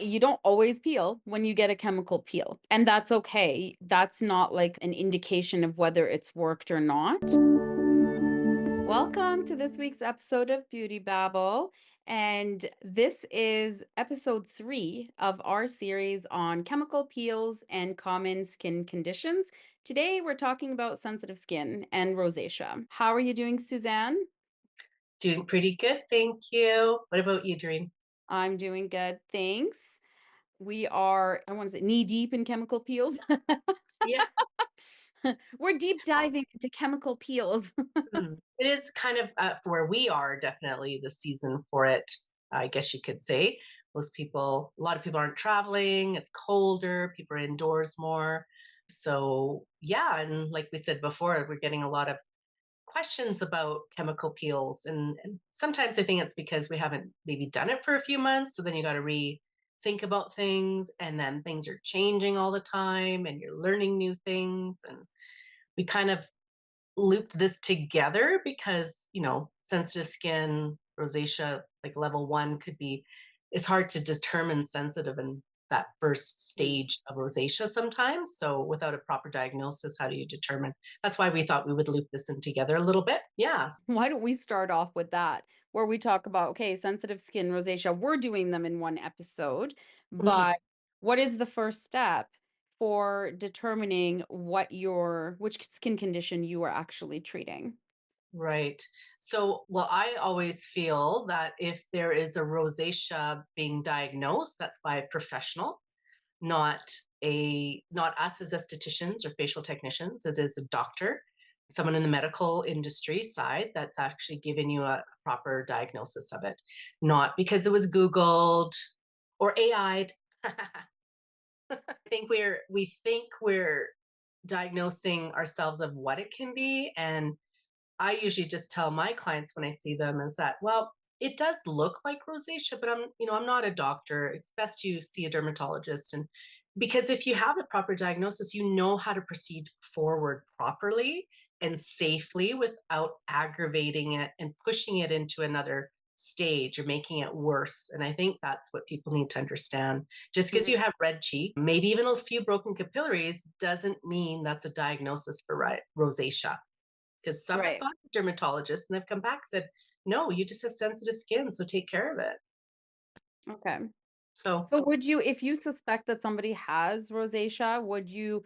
You don't always peel when you get a chemical peel, and that's okay. That's not like an indication of whether it's worked or not. Welcome to this week's episode of Beauty Babble. And this is episode 3 of our series on chemical peels and common skin conditions. Today, we're talking about sensitive skin and rosacea. How are you doing, Suzanne? Doing pretty good, thank you. What about you, Doreen? I'm doing good, thanks. We are, I want to say, knee deep in chemical peels. Yeah. We're deep diving into chemical peels. It is kind of for where we are, definitely the season for it, I guess you could say. A lot of people aren't traveling, it's colder, people are indoors more. So, yeah, and like we said before, we're getting a lot of questions about chemical peels. And sometimes I think it's because we haven't maybe done it for a few months. So then you got to rethink about things. And then things are changing all the time and you're learning new things. And we kind of looped this together because, sensitive skin, rosacea, like level one could be, it's hard to determine sensitive in that first Mm. stage of rosacea sometimes. So without a proper diagnosis, how do you determine? That's why we thought we would loop this in together a little bit. Yeah. Why don't we start off with that, where we talk about, okay, sensitive skin, rosacea, we're doing them in one episode, Mhm. but what is the first step for determining which skin condition you are actually treating? Right. So, well, I always feel that if there is a rosacea being diagnosed, that's by a professional, not us as estheticians or facial technicians. It is a doctor, someone in the medical industry side that's actually giving you a proper diagnosis of it, not because it was Googled or AI'd. We think we're diagnosing ourselves of what it can be, and I usually just tell my clients when I see them is that, well, it does look like rosacea, but I'm not a doctor. It's best you see a dermatologist. And because if you have a proper diagnosis, you know how to proceed forward properly and safely without aggravating it and pushing it into another stage or making it worse. And I think that's what people need to understand. Just because Mhm. you have red cheek, maybe even a few broken capillaries, doesn't mean that's a diagnosis for rosacea, because some have Right. gone to dermatologists and they've come back and said, no, you just have sensitive skin, so take care of it. Okay. So, So would you, if you suspect that somebody has rosacea, would you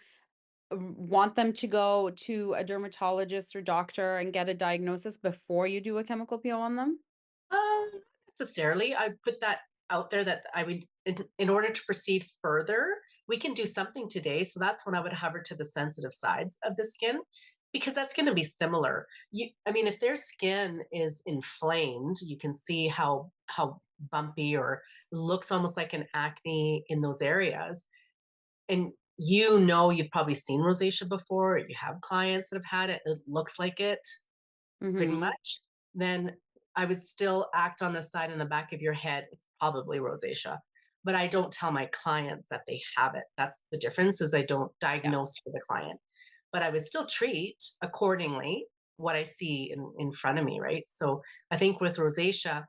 want them to go to a dermatologist or doctor and get a diagnosis before you do a chemical peel on them? not necessarily. I put that out there that I would, in order to proceed further, we can do something today. So that's when I would hover to the sensitive sides of the skin, because that's going to be similar. I mean, if their skin is inflamed, you can see how bumpy or looks almost like an acne in those areas. And you've probably seen rosacea before, or you have clients that have had it, it looks like it pretty Mhm. much, then I would still act on the side and the back of your head. It's probably rosacea. But I don't tell my clients that they have it. That's the difference, is I don't Yeah. diagnose for the client. But I would still treat accordingly what I see in front of me, right? So I think with rosacea,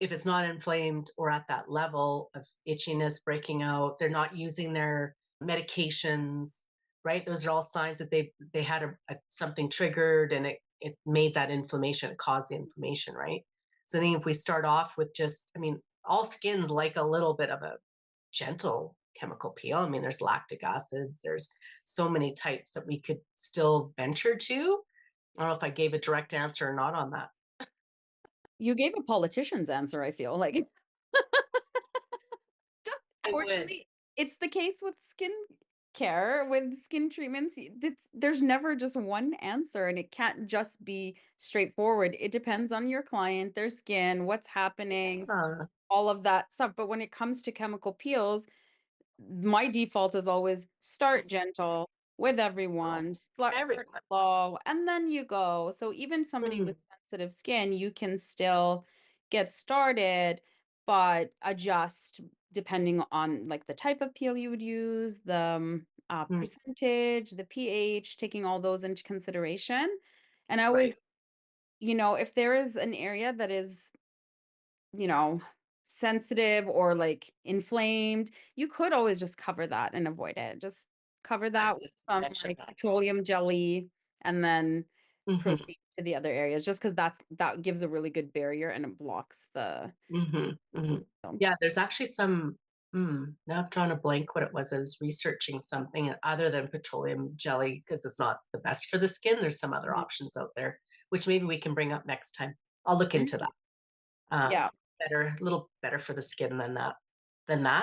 if it's not inflamed or at that level of itchiness breaking out, they're not using their medications, right? Those are all signs that they had something triggered, and it made that inflammation, it caused the inflammation, right? So I think if we start off with just, I mean, all skins like a little bit of a gentle chemical peel. I mean, there's lactic acids, there's so many types that we could still venture to. I don't know if I gave a direct answer or not on that. You gave a politician's answer, I feel like. I would. Unfortunately, it's the case with skin care, with skin treatments. There's never just one answer, and it can't just be straightforward. It depends on your client, their skin, what's happening, Huh. all of that stuff. But when it comes to chemical peels, my default is always start gentle with everyone, start Everyone. slow, and then you go. So even somebody with Mm, sensitive skin, you can still get started, but adjust depending on like the type of peel you would use, the mm, percentage, the pH, taking all those into consideration. And I right. always, if there is an area that is, you know, sensitive or like inflamed, you could always just cover that and avoid it. Just cover I that with just some mentioned like that. petroleum jelly and then Hmm. proceed to the other areas just because that gives a really good barrier and it blocks the Hmm. Hmm. film. Yeah, there's actually some. Now I've drawn a blank what it was. I was researching something other than petroleum jelly because it's not the best for the skin. There's some other Mhm. options out there, which maybe we can bring up next time. I'll look into that. Mhm. Yeah. Better, a little better for the skin than that.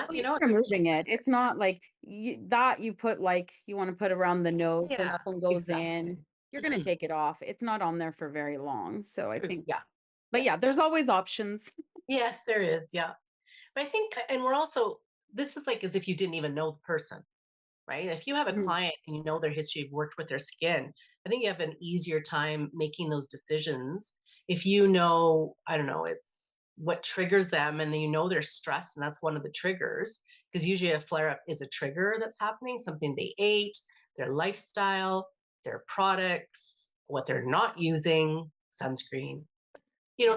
Well, You you're know, just removing it. It's not like that you put like you want to put around the nose so yeah, nothing goes in. exactly. You're going to Mhm. take it off. It's not on there for very long. So I True. think, Yeah, but yeah. yeah, there's always options. Yes, there is. Yeah, but I think, and we're also. This is like as if you didn't even know the person, right? If you have a Mhm. client and you know their history, you've worked with their skin, I think you have an easier time making those decisions. If you know, I don't know, it's what triggers them, and then you know they're stressed, and that's one of the triggers, because usually a flare up is a trigger that's happening, something they ate, their lifestyle, their products, what they're not using, sunscreen,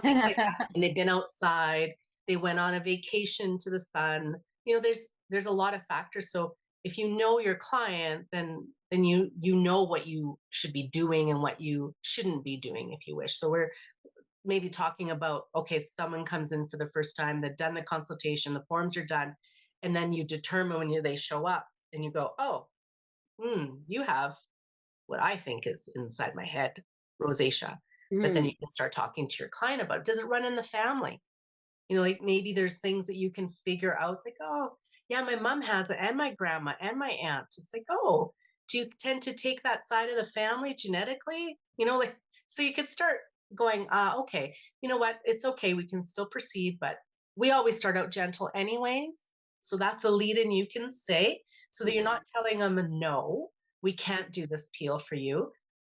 things like that. And they've been outside, they went on a vacation to the sun. There's a lot of factors. So if you know your client, then you know what you should be doing and what you shouldn't be doing if you wish. So we're maybe talking about, okay, someone comes in for the first time, they've done the consultation, the forms are done, and then you determine when they show up and you go, oh, you have what I think is inside my head, rosacea. But then Mhm. you can start talking to your client about, does it run in the family? Like maybe there's things that you can figure out. It's like, oh, yeah, my mom has it, and my grandma, and my aunt. It's like, oh, do you tend to take that side of the family genetically? So you could start going, okay, you know what? It's okay. We can still proceed, but we always start out gentle, anyways. So that's a lead in you can say so that you're not Mhm. telling them, no, we can't do this peel for you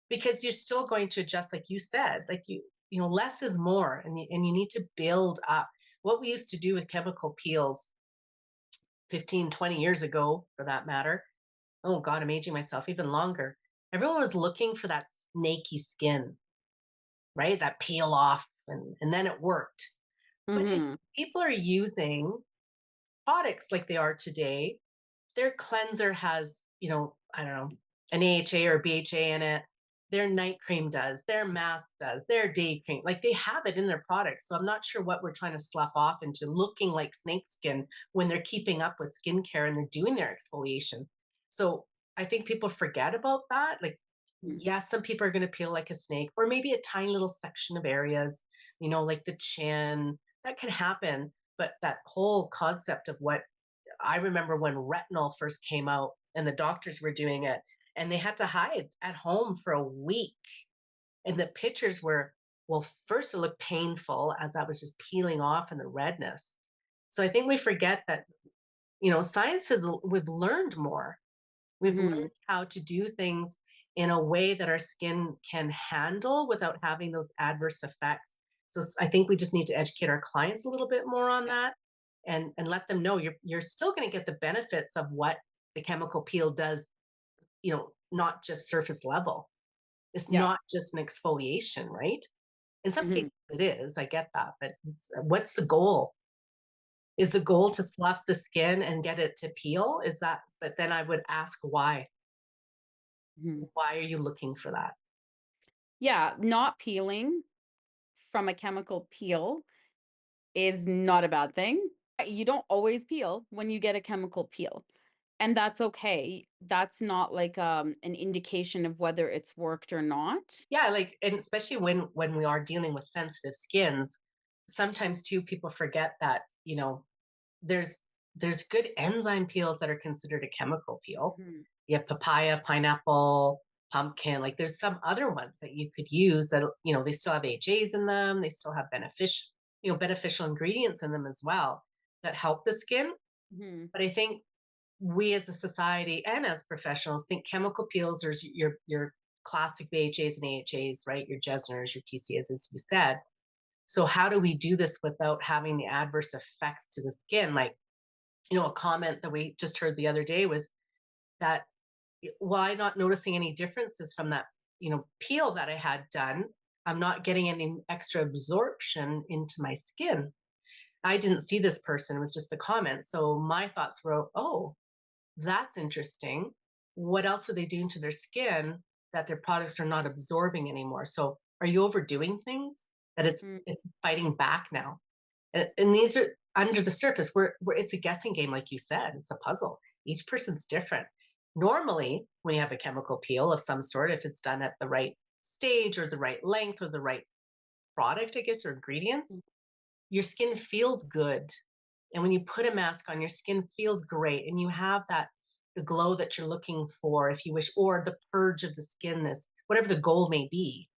because you're still going to adjust, like you said, like less is more, and you need to build up what we used to do with chemical peels 15, 20 years ago, for that matter. Oh, God, I'm aging myself even longer. Everyone was looking for that snaky skin, right? That peel off, and then it worked. But if Mhm. people are using products like they are today, their cleanser has, I don't know, an AHA or BHA in it. Their night cream does, their mask does, their day cream. Like they have it in their products. So I'm not sure what we're trying to slough off into looking like snake skin when they're keeping up with skincare and they're doing their exfoliation. So I think people forget about that. Like, Mhm. yes, some people are going to peel like a snake, or maybe a tiny little section of areas, like the chin. That can happen. But that whole concept of what I remember when retinol first came out and the doctors were doing it and they had to hide at home for a week. And the pictures were, well, first it looked painful as that was just peeling off and the redness. So I think we forget that, science we've learned more. We've learned Mhm. how to do things in a way that our skin can handle without having those adverse effects. So I think we just need to educate our clients a little bit more on Yeah. that and let them know you're still going to get the benefits of what the chemical peel does, not just surface level. It's Yeah. not just an exfoliation, right? In some Mhm. cases it is, I get that, but what's the goal? Is the goal to slough the skin and get it to peel? Is that, but then I would ask why? Mhm. Why are you looking for that? Yeah, not peeling from a chemical peel is not a bad thing. You don't always peel when you get a chemical peel, and that's okay. That's not like, an indication of whether it's worked or not. Yeah, like, and especially when we are dealing with sensitive skins, sometimes too people forget that, there's there's good enzyme peels that are considered a chemical peel. Mhm. You have papaya, pineapple, pumpkin, like there's some other ones that you could use that, they still have HAs in them, they still have beneficial ingredients in them as well that help the skin. Mhm. But I think we as a society and as professionals think chemical peels are your classic BHAs and AHAs, right? Your Jesners, your TCAs, as you said. So how do we do this without having the adverse effects to the skin? Like, a comment that we just heard the other day was that why not noticing any differences from that, peel that I had done? I'm not getting any extra absorption into my skin. I didn't see this person. It was just the comments. So my thoughts were, oh, that's interesting. What else are they doing to their skin that their products are not absorbing anymore? So are you overdoing things that Mm, it's fighting back now? And these are under the surface where it's a guessing game, like you said. It's a puzzle. Each person's different. Normally, when you have a chemical peel of some sort, if it's done at the right stage or the right length or the right product, I guess, or ingredients, mm, your skin feels good. And when you put a mask on, your skin feels great and you have that the glow that you're looking for, if you wish, or the purge of the skin, this whatever the goal may be.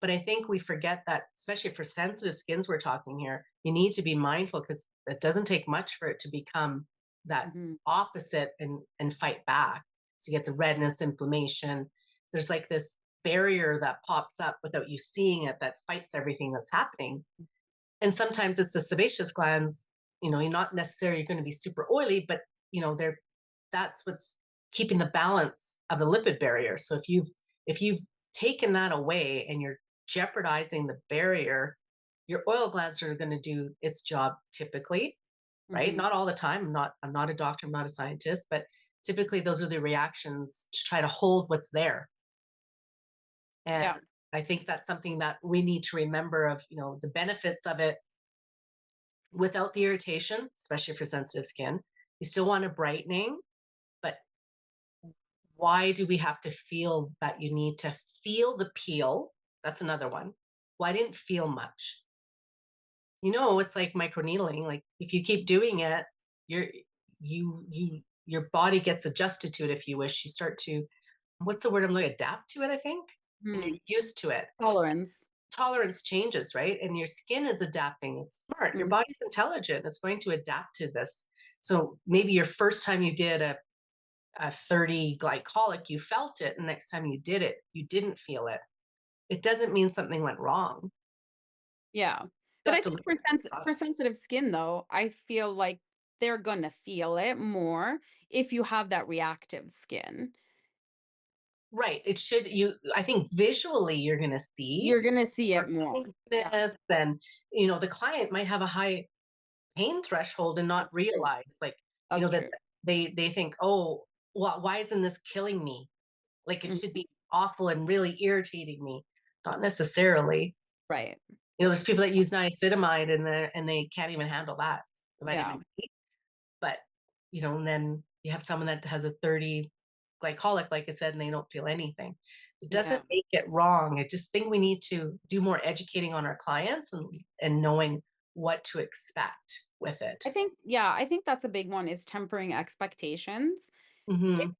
But I think we forget that, especially for sensitive skins, we're talking here, you need to be mindful because it doesn't take much for it to become that mhm, opposite and fight back. So you get the redness, inflammation. There's like this barrier that pops up without you seeing it that fights everything that's happening. And sometimes it's the sebaceous glands, you're not necessarily going to be super oily, but they're that's what's keeping the balance of the lipid barrier. So if you've taken that away and you're jeopardizing the barrier, your oil glands are going to do its job typically, right? mhm. Not all the time. I'm not a doctor, I'm not a scientist, but typically those are the reactions to try to hold what's there. And Yeah. I think that's something that we need to remember of, the benefits of it without the irritation, especially for sensitive skin. You still want a brightening, but why do we have to feel that you need to feel the peel? That's another one. Well, I didn't feel much. It's like microneedling. Like if you keep doing it, you're your body gets adjusted to it, if you wish. You start to, what's the word I'm like, adapt to it, I think. And you're Mm. used to it. Tolerance. Tolerance changes, right? And your skin is adapting. It's smart. Your Mm, body's intelligent. It's going to adapt to this. So maybe your first time you did a 30 glycolic, you felt it. And next time you did it, you didn't feel it. It doesn't mean something went wrong. yeah. You But have I to think look at the for product. sensitive skin, though, I feel like they're gonna feel it more if you have that reactive skin. Right. It should, I think visually you're going to see You're gonna see more it more. Yeah, painfulness, and, the client might have a high pain threshold and not that's true. realize, like, That's that true. they think, oh, why isn't this killing me? Like it should Mhm. be awful and really irritating me. Not necessarily. Right. There's people that use niacinamide and they can't even handle that, the Yeah. vitamin D. But and then you have someone that has a 30 glycolic, like I said, and they don't feel anything. It Yeah. doesn't make it wrong. I just think we need to do more educating on our clients and knowing what to expect with it. I think that's a big one is tempering expectations. If Hmm.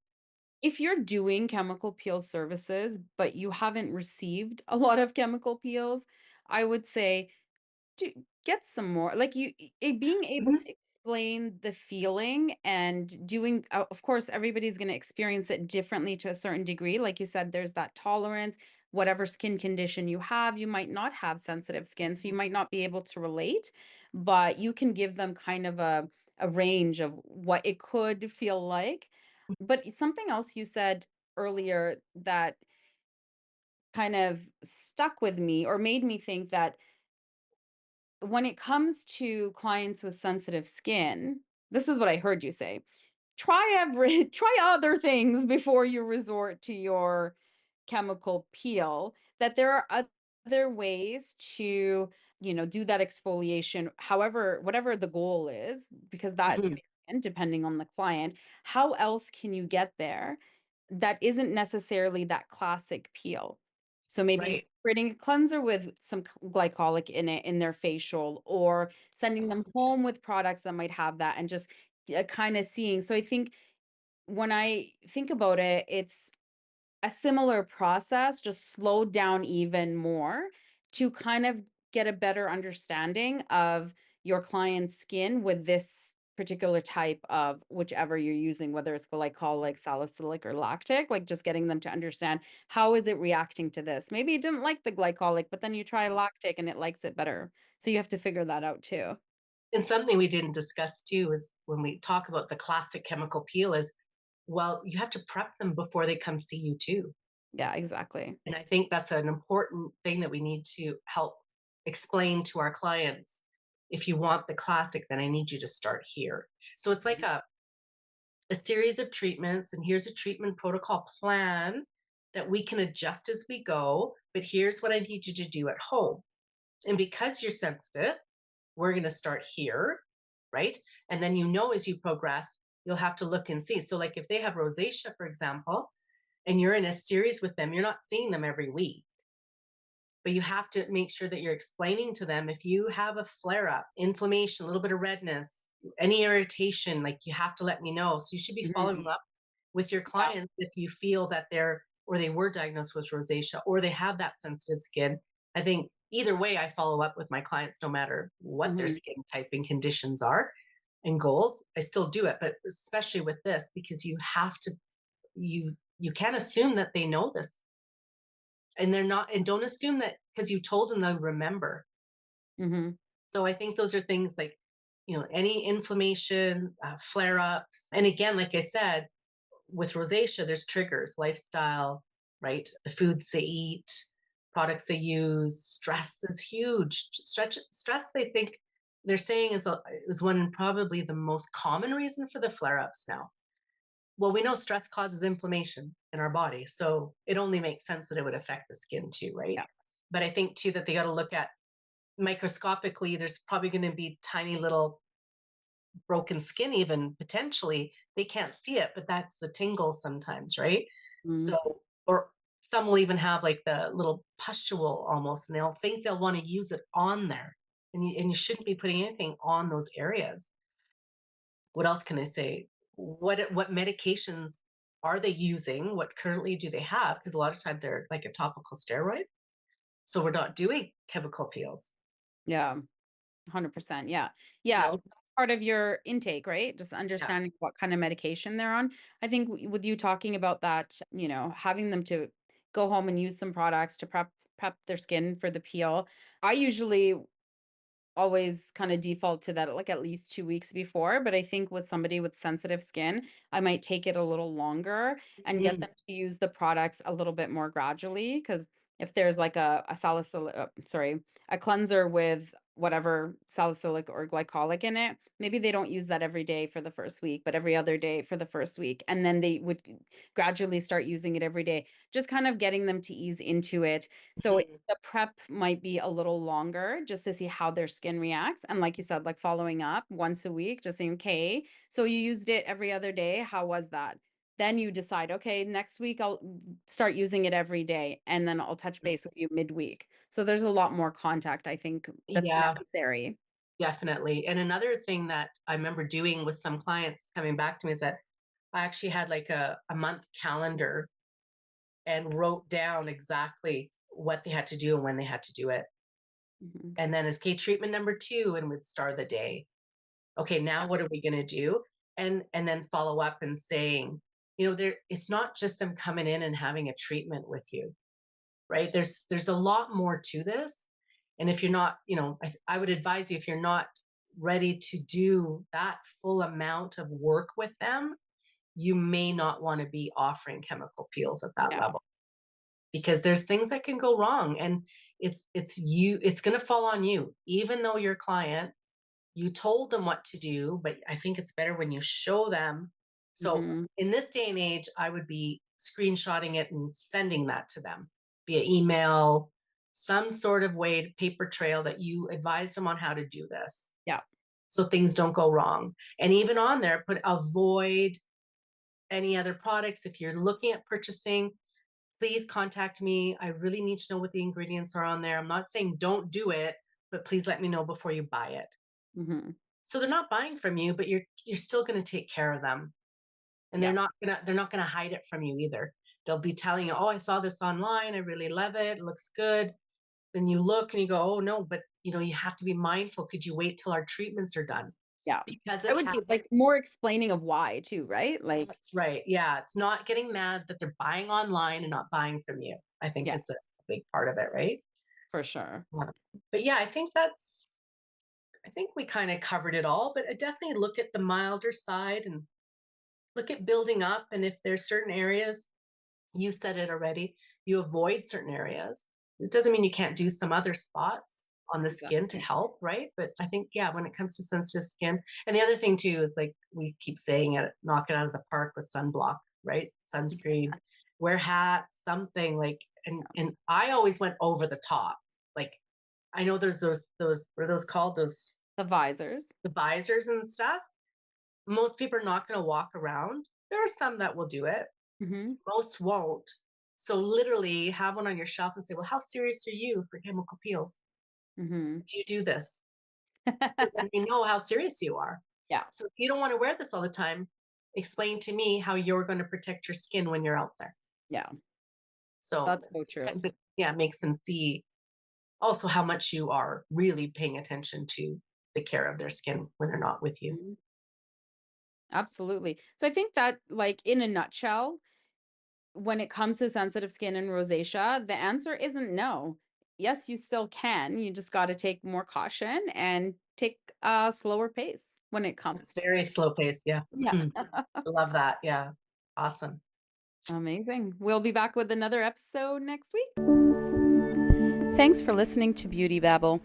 if you're doing chemical peel services, but you haven't received a lot of chemical peels, I would say to get some more like being able Hmm. to explain the feeling and doing of course everybody's going to experience it differently to a certain degree, like you said, there's that tolerance. Whatever skin condition you have, you might not have sensitive skin, so you might not be able to relate, but you can give them kind of a range of what it could feel like. But something else you said earlier that kind of stuck with me or made me think that when it comes to clients with sensitive skin, this is what I heard you say. Try other things before you resort to your chemical peel. That there are other ways to, do that exfoliation, however, whatever the goal is, because that's Hmm. variant depending on the client. How else can you get there that isn't necessarily that classic peel? So maybe Right. creating a cleanser with some glycolic in it in their facial, or sending them home with products that might have that, and just kind of seeing. So I think when I think about it, it's a similar process, just slowed down even more to kind of get a better understanding of your client's skin with this particular type of whichever you're using, whether it's glycolic, salicylic, or lactic, like just getting them to understand how is it reacting to this. Maybe it didn't like the glycolic, but then you try lactic and it likes it better. So you have to figure that out too. And something we didn't discuss too is when we talk about the classic chemical peel is, well, you have to prep them before they come see you too. Yeah, exactly. And I think that's an important thing that we need to help explain to our clients. if you want the classic, then I need you to start here. So it's like a series of treatments, and here's a treatment protocol plan that we can adjust as we go. But here's what I need you to do at home. And because you're sensitive, we're going to start here, right? And then, as you progress, you'll have to look and see. So, like if they have rosacea, for example, and you're in a series with them, you're not seeing them every week, but you have to make sure that you're explaining to them if you have a flare up, inflammation, a little bit of redness, any irritation, like you have to let me know. So, you should be following Mhm. up with your Yeah. clients if you feel that they're or they were diagnosed with rosacea or they have that sensitive skin. I think either way, I follow up with my clients no matter what their Mhm. skin type and conditions are and goals. I still do it, but especially with this because you have to you can't assume that they know this and they're not, and don't assume that because you told them they'll remember. Mhm. So I think those are things like any inflammation, flare ups, and again, like I said, with rosacea, there's triggers, lifestyle, right? The foods they eat, products they use, stress is huge. Stress, they think they're saying is one probably the most common reason for the flare ups now. Well, we know stress causes inflammation in our body, so it only makes sense that it would affect the skin too, right? Yeah. But I think too that they got to look at microscopically. There's probably going to be tiny little broken skin even potentially. They can't see it, but that's the tingle sometimes, right? Mhm. So, or some will even have like the little pustule almost, and they'll think they'll want to use it on there. And you shouldn't be putting anything on those areas. What else can I say? What medications are they using? What currently do they have? Because a lot of time they're like a topical steroid. So we're not doing chemical peels. Yeah. 100%. Yeah. You Yeah. know? That's part of your intake, right? Just Yeah. understanding what kind of medication they're on. I think with you talking about that, having them to go home and use some products to prep their skin for the peel. I usually always kind of default to that like at least 2 weeks before, but I think with somebody with sensitive skin, I might take it a little longer and get Mhm. them to use the products a little bit more gradually. Because if there's like a salicylic sorry, a cleanser with whatever salicylic or glycolic in it, maybe they don't use that every day for the first week, but every other day for the first week, and then they would gradually start using it every day, just kind of getting them to ease into it. So Mhm. the prep might be a little longer just to see how their skin reacts. And like you said, like following up once a week, just saying, okay, so you used it every other day. How was that? Then you decide, okay, next week I'll start using it every day and then I'll touch base with you midweek. So there's a lot more contact, I think, that's Yeah, necessary. definitely. And another thing that I remember doing with some clients coming back to me is that I actually had like a month calendar and wrote down exactly what they had to do and when they had to do it. Mhm. And then as K treatment number two and would start the day. Okay, now Yeah. what are we going to do? And then follow up and saying, there it's not just them coming in and having a treatment with you, right? There's a lot more to this. And if you're not, I would advise you if you're not ready to do that full amount of work with them, you may not want to be offering chemical peels at that Yeah. level because there's things that can go wrong and it's going to fall on you even though your client, you told them what to do, but I think it's better when you show them. So Hmm. in this day and age, I would be screenshotting it and sending that to them via email, some sort of way, paper trail that you advise them on how to do this. Yeah. So things don't go wrong. And even on there, put avoid any other products. If you're looking at purchasing, please contact me. I really need to know what the ingredients are on there. I'm not saying don't do it, but please let me know before you buy it. Hmm. So they're not buying from you, but you're still going to take care of them. And Yeah. they're not going to hide it from you either. They'll be telling you, "Oh, I saw this online. I really love it. It looks good." Then you look and you go, "Oh no, but you have to be mindful. Could you wait till our treatments are done?" Yeah. Because I it would be happens. like more explaining of why too, right? Like, That's right. Yeah, it's not getting mad that they're buying online and not buying from you. I think yeah, is a big part of it, right? for sure. Yeah. But yeah, I think we kind of covered it all, but I definitely look at the milder side and look at building up. And if there's certain areas, you said it already, you avoid certain areas. It doesn't mean you can't do some other spots. on the skin to Exactly. help, right? But I think, yeah, when it comes to sensitive skin, and the other thing too is like we keep saying it, knock it out of the park with sunblock, right? Sunscreen, wear hats, something like, and I always went over the top. Like I know there's those what are those called? Those The visors. the visors and stuff. Most people are not going to walk around. There are some that will do it. Mhm. Most won't. So literally have one on your shelf and say, well, how serious are you for chemical peels? Mhm. Do you do this? So then you know how serious you are. Yeah. So if you don't want to wear this all the time, explain to me how you're going to protect your skin when you're out there. Yeah. So That's so true. yeah, it makes them see also how much you are really paying attention to the care of their skin when they're not with you. Mhm. Absolutely. So I think that, like, in a nutshell, when it comes to sensitive skin and rosacea, the answer isn't no. Yes, you still can. You just got to take more caution and take a slower pace when it comes to Very it. slow pace. Yeah. Yeah. Hmm. Love that. Yeah. Awesome. Amazing. We'll be back with another episode next week. Thanks for listening to Beauty Babble.